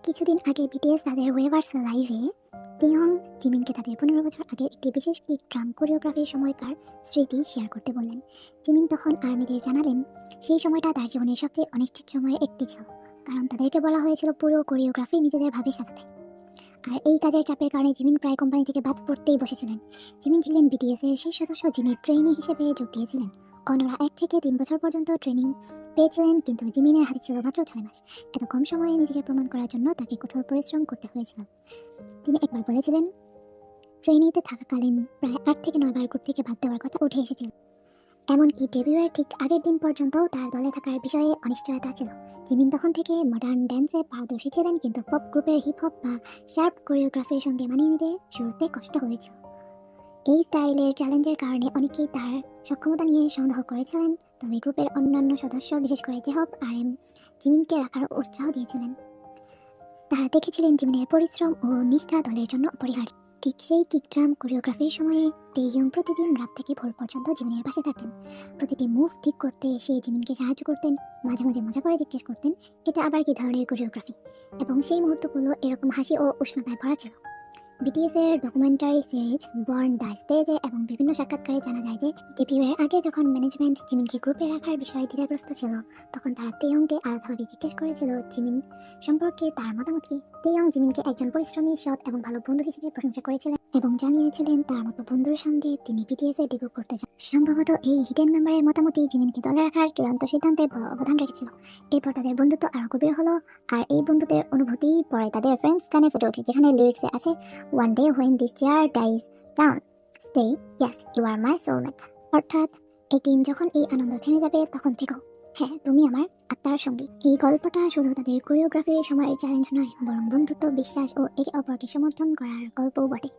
কিছুদিন আগে বিটিএস তাদের ওয়েভার্স লাইভে তেহং জিমিনকে তাদের 15 বছর আগের একটি বিশেষ কিক ড্রাম কোরিওগ্রাফির সময়কার স্মৃতি শেয়ার করতে বললেন। জিমিন তখন আর্মিদের জানালেন সেই সময়টা তার জীবনের সবচেয়ে অনিশ্চিত সময়ের একটি ছিল, কারণ তাদেরকে বলা হয়েছিল পুরো কোরিওগ্রাফি নিজেদের ভাবে সাজাতে। আর এই কাজের চাপের কারণে জিমিন প্রায় কোম্পানি থেকে বাদ পড়তেই বসেছিলেন। জিমিন ছিলেন বিটিএস এর সেই সদস্য যিনি ট্রেইনি হিসেবে যোগ দিয়েছিলেন। অন্যরা 1 থেকে 3 বছর পর্যন্ত ট্রেনিং পেয়েছিলেন, কিন্তু জিমিনের হাতে ছিল মাত্র 6 মাস। এত কম সময়ে নিজেকে প্রমাণ করার জন্য তাকে কঠোর পরিশ্রম করতে হয়েছিল। তিনি একবার বলেছিলেন, ট্রেনিতে থাকাকালীন প্রায় 8 থেকে 9 বার গ্রুপ থেকে বাদ দেওয়ার কথা উঠে এসেছিল। এমনকি ডেবিউয়ের ঠিক আগের দিন পর্যন্তও তার দলে থাকার বিষয়ে অনিশ্চয়তা ছিল। জিমিন তখন থেকে মডার্ন ড্যান্সে পারদর্শী ছিলেন, কিন্তু পপ গ্রুপের হিপ হপ বা শার্প কোরিওগ্রাফির সঙ্গে মানিয়ে নিতে শুরুতে কষ্ট হয়েছিল। এই স্টাইলের চ্যালেঞ্জের কারণে অনেকেই তার সক্ষমতা নিয়ে সন্দেহ করেছিলেন, তবে গ্রুপের অন্যান্য সদস্য, বিশেষ করে জেহব আর এম, জিমিনকে রাখার উৎসাহ দিয়েছিলেন। তারা দেখেছিলেন জিমিনের পরিশ্রম ও নিষ্ঠা দলের জন্য অপরিহার্য। ঠিক সেই কিক ড্রাম কোরিওগ্রাফির সময়ে তেইয়ং প্রতিদিন রাত থেকে ভোর পর্যন্ত জিমিনের পাশে থাকতেন। প্রতিটি মুভ ঠিক করতে সে জিমিনকে সাহায্য করতেন, মাঝে মাঝে মজা করে জিজ্ঞেস করতেন এটা আবার কি ধরনের কোরিওগ্রাফি, এবং সেই মুহূর্তগুলো এরকম হাসি ও উষ্ণতায় ভরা ছিল। বিটিএস এর ডকুমেন্টারি সিরিজ বর্ন দ্য স্টেজে এবং বিভিন্ন সাক্ষাৎকারে জানা যায় যে ডেবিউয়ের আগে যখন ম্যানেজমেন্ট জিমিনকে গ্রুপে রাখার বিষয়ে দ্বিধাগ্রস্ত ছিল, তখন তারা তেয়ংকে আলাদাভাবে জিজ্ঞেস করেছিল জিমিন সম্পর্কে তার মতামত কি। তেয়ং জিমিনকে একজন পরিশ্রমী, সৎ এবং ভালো বন্ধু হিসেবে প্রশংসা করেছিলেন এবং জানিয়েছিলেন তার মতো বন্ধুর সঙ্গে তিনি বিটিএস এ ডেবিউ করতে চান। সম্ভবত এই হিডেন মেম্বারের মতামতই জিমিনকে দলে রাখার চূড়ান্ত সিদ্ধান্তে বড় অবদান রেখেছিল। এরপর তাদের বন্ধুত্ব আরও গভীর হলো, আর এই বন্ধুত্বের অনুভূতি পরে তাদের ফ্রেন্ডস গানে ফুটে ওঠে, যেখানে লিরিক্সে আছে One day when this chair dies down, stay, yes, you are my soulmate. অর্থাৎ একদিন যখন এই আনন্দ থেমে যাবে তখন থেকো, হ্যাঁ তুমি আমার আত্মার সঙ্গী। এই গল্পটা শুধু তাদের কোরিওগ্রাফির সময়ের চ্যালেঞ্জ নয়, বরং বন্ধুত্ব, বিশ্বাস ও একে অপরকে সমর্থন করার গল্পও বটে।